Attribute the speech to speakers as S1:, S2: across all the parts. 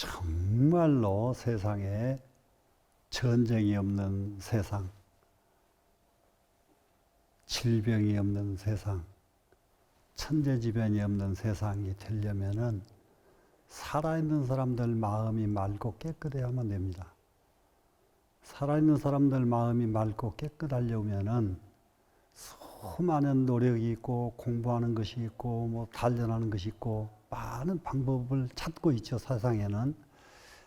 S1: 정말로 세상에 전쟁이 없는 세상, 질병이 없는 세상, 천재지변이 없는 세상이 되려면은 살아있는 사람들 마음이 맑고 깨끗해야만 됩니다. 살아있는 사람들 마음이 맑고 깨끗하려면은 수많은 노력이 있고 공부하는 것이 있고 뭐 단련하는 것이 있고 많은 방법을 찾고 있죠, 세상에는.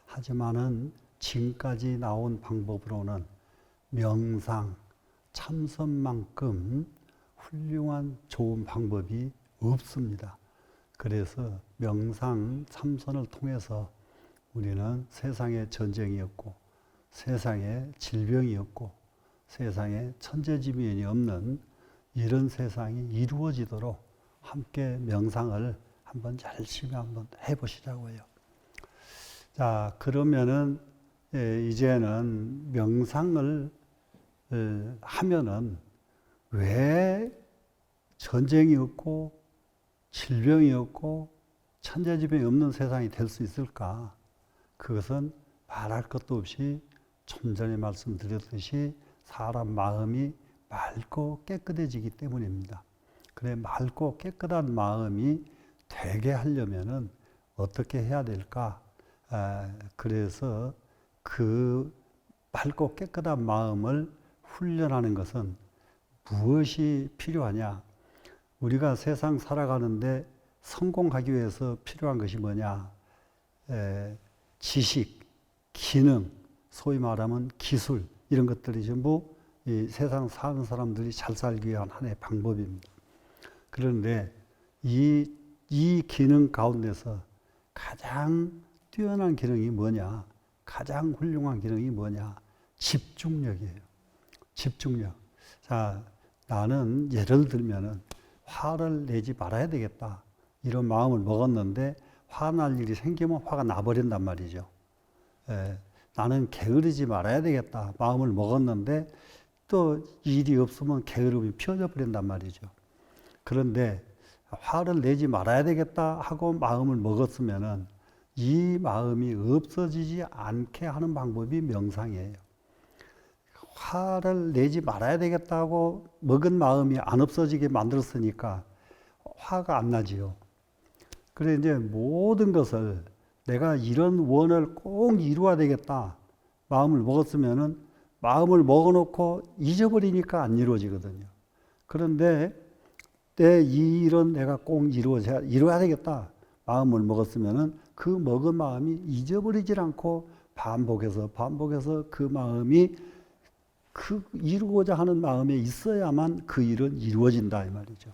S1: 하지만은 지금까지 나온 방법으로는 명상, 참선만큼 훌륭한 좋은 방법이 없습니다. 그래서 명상, 참선을 통해서 우리는 세상에 전쟁이 없고 세상에 질병이 없고 세상에 천재지변이 없는 이런 세상이 이루어지도록 함께 명상을 한번 열심히 한번 해보시자고요. 자, 그러면은 이제는 명상을 하면은 왜 전쟁이 없고 질병이 없고 천재지변이 없는 세상이 될 수 있을까? 그것은 말할 것도 없이 좀 전에 말씀드렸듯이 사람 마음이 맑고 깨끗해지기 때문입니다. 그래, 맑고 깨끗한 마음이 되게 하려면은 어떻게 해야 될까? 그래서 그 맑고 깨끗한 마음을 훈련하는 것은 무엇이 필요하냐? 우리가 세상 살아가는데 성공하기 위해서 필요한 것이 뭐냐? 지식, 기능, 소위 말하면 기술, 이런 것들이 전부 이 세상 사는 사람들이 잘 살기 위한 하나의 방법입니다. 그런데 이 기능 가운데서 가장 뛰어난 기능이 뭐냐? 가장 훌륭한 기능이 뭐냐? 집중력이에요. 집중력. 자, 나는 예를 들면은 화를 내지 말아야 되겠다, 이런 마음을 먹었는데 화날 일이 생기면 화가 나버린단 말이죠. 나는 게으르지 말아야 되겠다 마음을 먹었는데 또 일이 없으면 게으름이 피어져 버린단 말이죠. 그런데 화를 내지 말아야 되겠다 하고 마음을 먹었으면은 이 마음이 없어지지 않게 하는 방법이 명상이에요. 화를 내지 말아야 되겠다고 먹은 마음이 안 없어지게 만들었으니까 화가 안 나지요. 그래, 이제 모든 것을 내가 이런 원을 꼭 이루어야 되겠다 마음을 먹었으면은 마음을 먹어놓고 잊어버리니까 안 이루어지거든요. 그런데 이 일은 내가 꼭 이루어야 되겠다 마음을 먹었으면은 그 먹은 마음이 잊어버리질 않고 반복해서 그 마음이 그 이루고자 하는 마음에 있어야만 그 일은 이루어진다 이 말이죠.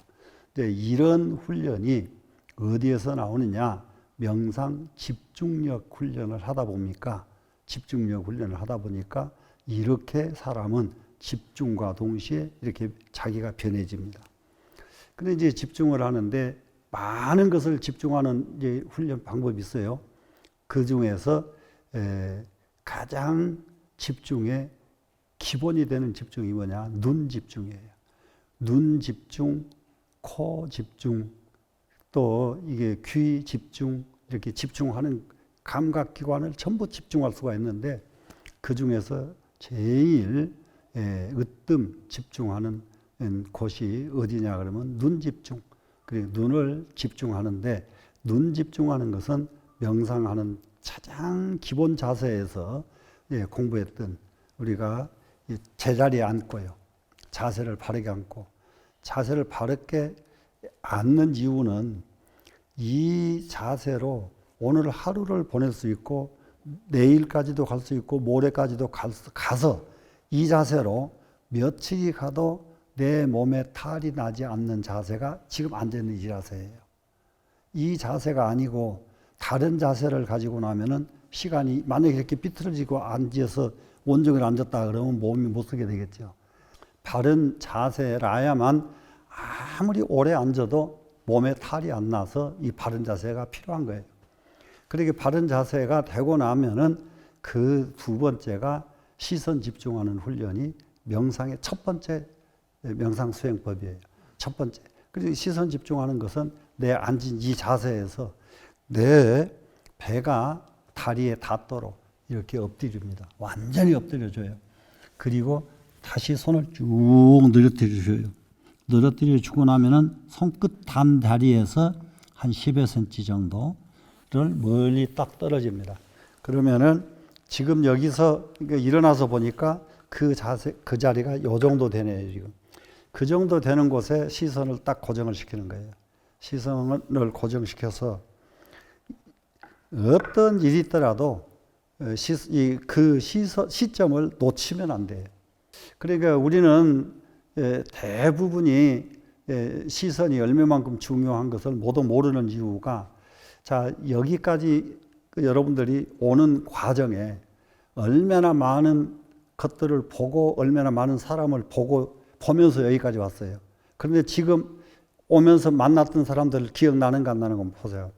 S1: 근데 이런 훈련이 어디에서 나오느냐? 명상 집중력 훈련을 하다 보니까 이렇게 사람은 집중과 동시에 이렇게 자기가 변해집니다. 근데 이제 집중을 하는데 많은 것을 집중하는 이제 훈련 방법이 있어요. 그 중에서 가장 집중의 기본이 되는 집중이 뭐냐? 눈 집중이에요. 눈 집중, 코 집중, 또 이게 귀 집중, 이렇게 집중하는 감각기관을 전부 집중할 수가 있는데 그 중에서 제일 으뜸 집중하는 곳이 어디냐 그러면 눈 집중. 그리고 눈을 집중하는데 눈 집중하는 것은 명상하는 가장 기본 자세에서 공부했던 우리가 제자리에 앉고요. 자세를 바르게 앉고 자세를 바르게 앉는 이유는 이 자세로 오늘 하루를 보낼 수 있고 내일까지도 갈 수 있고 모레까지도 가서 이 자세로 며칠이 가도 내 몸에 탈이 나지 않는 자세가 지금 앉아있는 이 자세예요. 이 자세가 아니고 다른 자세를 가지고 나면은 시간이 만약에 이렇게 삐뚤어지고 앉아서 원종일 앉았다 그러면 몸이 못 쓰게 되겠죠. 바른 자세라야만 아무리 오래 앉아도 몸에 탈이 안 나서 이 바른 자세가 필요한 거예요. 그렇게 바른 자세가 되고 나면은 그 두 번째가 시선 집중하는 훈련이 명상의 첫 번째 명상 수행법이에요. 첫 번째. 그리고 시선 집중하는 것은 내 앉은 이 자세에서 내 배가 다리에 닿도록 이렇게 엎드립니다. 완전히 엎드려줘요. 그리고 다시 손을 쭉 늘어뜨려줘요. 늘어뜨려주고 나면은 손끝 단 다리에서 한 10여 cm 정도를 멀리 딱 떨어집니다. 그러면은 지금 여기서 일어나서 보니까 그 자세, 그 자리가 요 정도 되네요, 지금. 그 정도 되는 곳에 시선을 딱 고정을 시키는 거예요. 시선을 고정시켜서 어떤 일이 있더라도 그 시점을 놓치면 안 돼요. 그러니까 우리는 대부분이 시선이 얼마만큼 중요한 것을 모두 모르는 이유가, 자, 여기까지 여러분들이 오는 과정에 얼마나 많은 것들을 보고 얼마나 많은 사람을 보면서 여기까지 왔어요. 그런데 지금 오면서 만났던 사람들 기억나는가 안 나는 건 보세요.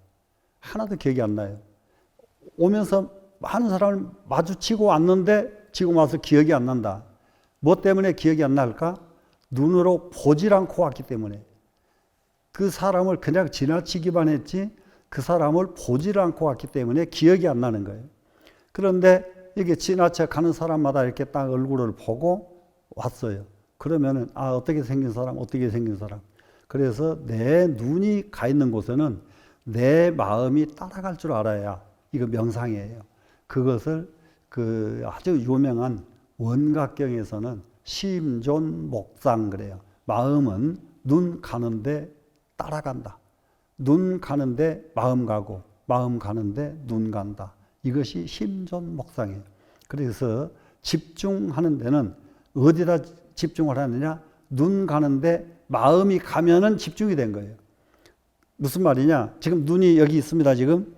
S1: 하나도 기억이 안 나요. 오면서 많은 사람을 마주치고 왔는데 지금 와서 기억이 안 난다. 뭐 때문에 기억이 안 날까? 눈으로 보질 않고 왔기 때문에. 그 사람을 그냥 지나치기만 했지 그 사람을 보질 않고 왔기 때문에 기억이 안 나는 거예요. 그런데 이게 지나쳐 가는 사람마다 이렇게 딱 얼굴을 보고 왔어요. 그러면은 어떻게 생긴 사람, 어떻게 생긴 사람. 그래서 내 눈이 가 있는 곳에는 내 마음이 따라갈 줄 알아야 이거 명상이에요. 그것을 그 아주 유명한 원각경에서는 심존목상 그래요. 마음은 눈 가는데 따라간다. 눈 가는데 마음 가고 마음 가는데 눈 간다. 이것이 심존목상이에요. 그래서 집중하는 데는 어디다 집중을 하느냐? 눈 가는데 마음이 가면은 집중이 된 거예요. 무슨 말이냐? 지금 눈이 여기 있습니다. 지금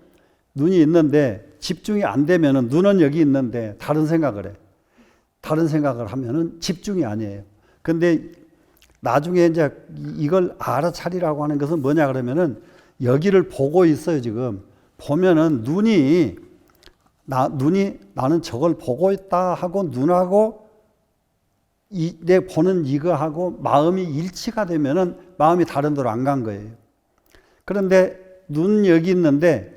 S1: 눈이 있는데 집중이 안 되면은 눈은 여기 있는데 다른 생각을 해. 다른 생각을 하면은 집중이 아니에요. 근데 나중에 이제 이걸 알아차리라고 하는 것은 뭐냐 그러면은 여기를 보고 있어요. 지금 보면은 눈이 나는 저걸 보고 있다 하고 눈하고 내 보는 이거하고 마음이 일치가 되면은 마음이 다른 데로 안 간 거예요. 그런데 눈 여기 있는데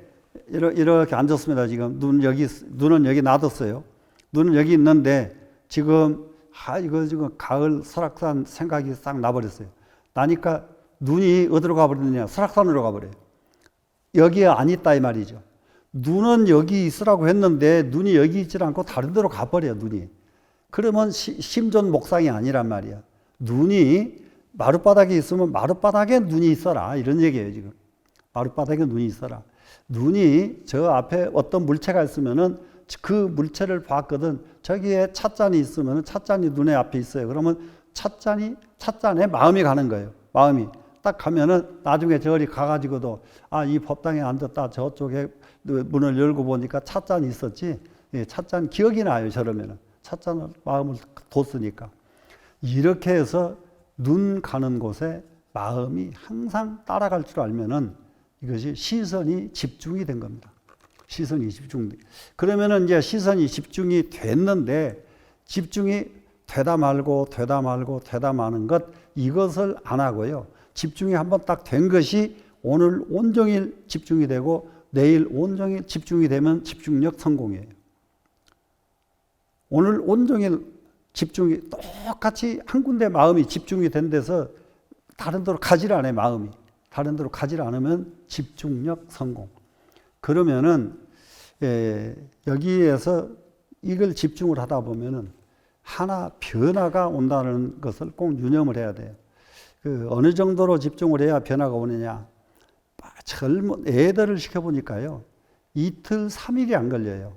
S1: 이렇게 앉았습니다. 지금 눈은 여기 놔뒀어요. 눈은 여기 있는데 지금 이거 지금 가을 설악산 생각이 싹 나버렸어요. 나니까 눈이 어디로 가버리느냐? 설악산으로 가버려요. 여기에 안 있다 이 말이죠. 눈은 여기 있으라고 했는데 눈이 여기 있지 않고 다른 데로 가버려요. 눈이. 그러면 심존목상이 아니란 말이야. 눈이 마룻바닥에 있으면 마룻바닥에 눈이 있어라 이런 얘기예요. 지금 마룻바닥에 눈이 있어라. 눈이 저 앞에 어떤 물체가 있으면은 그 물체를 봤거든. 저기에 찻잔이 있으면 찻잔이 눈에 앞에 있어요. 그러면 찻잔에 마음이 가는 거예요. 마음이 딱 가면은 나중에 저리 가가지고도 이 법당에 앉았다 저쪽에 문을 열고 보니까 찻잔이 있었지. 찻잔 기억이 나요. 저러면은 찻잔을 마음을 뒀으니까. 이렇게 해서 눈 가는 곳에 마음이 항상 따라갈 줄 알면은 이것이 시선이 집중이 된 겁니다. 시선이 집중. 그러면은 이제 시선이 집중이 됐는데 집중이 되다 말고 마는 것 이것을 안 하고요. 집중이 한번 딱 된 것이 오늘 온종일 집중이 되고 내일 온종일 집중이 되면 집중력 성공이에요. 오늘 온종일 집중이 똑같이 한 군데 마음이 집중이 된 데서 다른 데로 가지를 않아요. 마음이. 다른 데로 가지를 않으면 집중력 성공. 그러면은 여기에서 이걸 집중을 하다 보면은 하나 변화가 온다는 것을 꼭 유념을 해야 돼요. 어느 정도로 집중을 해야 변화가 오느냐. 젊은 애들을 시켜보니까요. 이틀, 3일이 안 걸려요.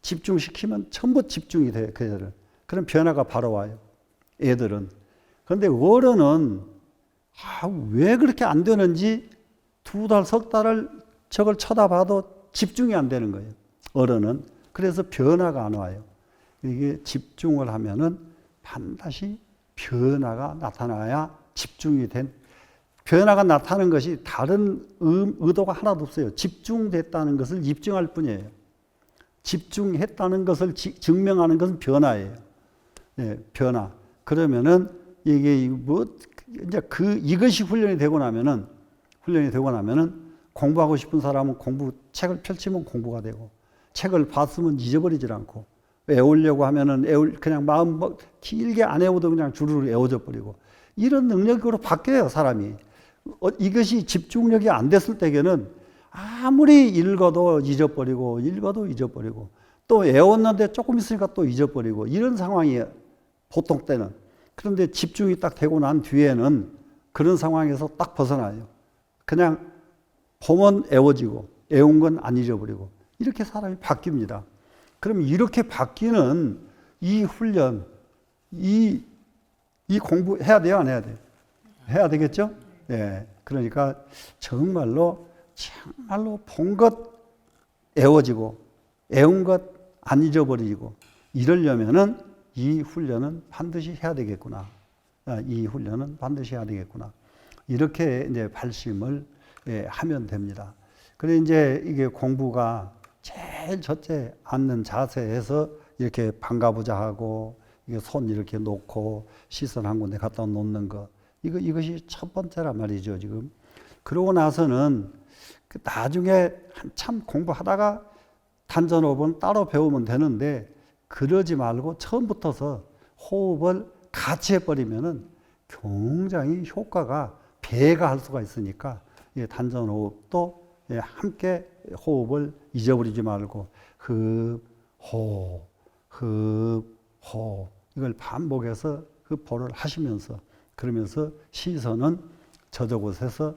S1: 집중시키면 전부 집중이 돼요. 그 애들은. 그럼 변화가 바로 와요. 애들은. 그런데 어른은 왜 그렇게 안 되는지 2달, 3달을 저걸 쳐다봐도 집중이 안 되는 거예요. 어른은. 그래서 변화가 안 와요. 이게 집중을 하면은 반드시 변화가 나타나야 집중이 된, 변화가 나타나는 것이 다른 의도가 하나도 없어요. 집중됐다는 것을 입증할 뿐이에요. 집중했다는 것을 증명하는 것은 변화예요. 변화. 그러면은 이게 이것이 훈련이 되고 나면은 공부하고 싶은 사람은 책을 펼치면 공부가 되고, 책을 봤으면 잊어버리질 않고, 외우려고 하면은 그냥 마음 길게 안 외워도 그냥 주르르 외워져 버리고, 이런 능력으로 바뀌어요, 사람이. 이것이 집중력이 안 됐을 때에는 아무리 읽어도 잊어버리고, 또 외웠는데 조금 있으니까 또 잊어버리고, 이런 상황이에요, 보통 때는. 그런데 집중이 딱 되고 난 뒤에는 그런 상황에서 딱 벗어나요. 그냥 보면 외워지고, 외운 건 안 잊어버리고, 이렇게 사람이 바뀝니다. 그럼 이렇게 바뀌는 이 훈련, 이 공부 해야 돼요, 안 해야 돼요? 해야 되겠죠? 예. 그러니까 정말로 본 것 외워지고, 외운 것 안 잊어버리고, 이러려면은 이 훈련은 반드시 해야 되겠구나. 이 훈련은 반드시 해야 되겠구나. 이렇게 이제 발심을 하면 됩니다. 그래 이제 이게 공부가 제일 첫째 앉는 자세에서 이렇게 반가보자 하고, 이게 손 이렇게 놓고 시선 한 군데 갖다 놓는 거, 이것이 첫 번째란 말이죠, 지금. 그러고 나서는 나중에 한참 공부하다가 단전호흡은 따로 배우면 되는데, 그러지 말고 처음부터서 호흡을 같이 해버리면은 굉장히 효과가 배가 할 수가 있으니까, 단전호흡도 함께 호흡을 잊어버리지 말고 흡, 호흡, 흡, 호흡, 이걸 반복해서 흡호를 하시면서, 그러면서 시선은 저곳에서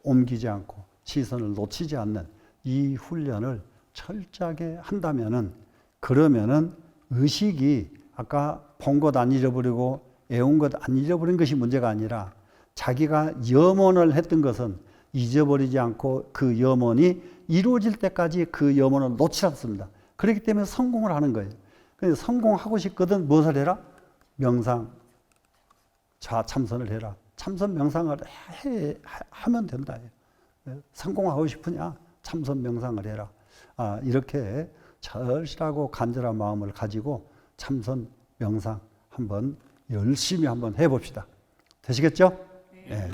S1: 옮기지 않고 시선을 놓치지 않는 이 훈련을 철저하게 한다면은, 그러면은 의식이 아까 본 것 안 잊어버리고 외운 것 안 잊어버린 것이 문제가 아니라, 자기가 염원을 했던 것은 잊어버리지 않고 그 염원이 이루어질 때까지 그 염원을 놓지 않습니다. 그렇기 때문에 성공을 하는 거예요. 그래서 성공하고 싶거든 무엇을 해라? 명상, 참선을 해라. 참선 명상을 하면 된다. 성공하고 싶으냐? 참선 명상을 해라. 이렇게 절실하고 간절한 마음을 가지고 참선 명상 한번 열심히 한번 해봅시다. 되시겠죠? 네.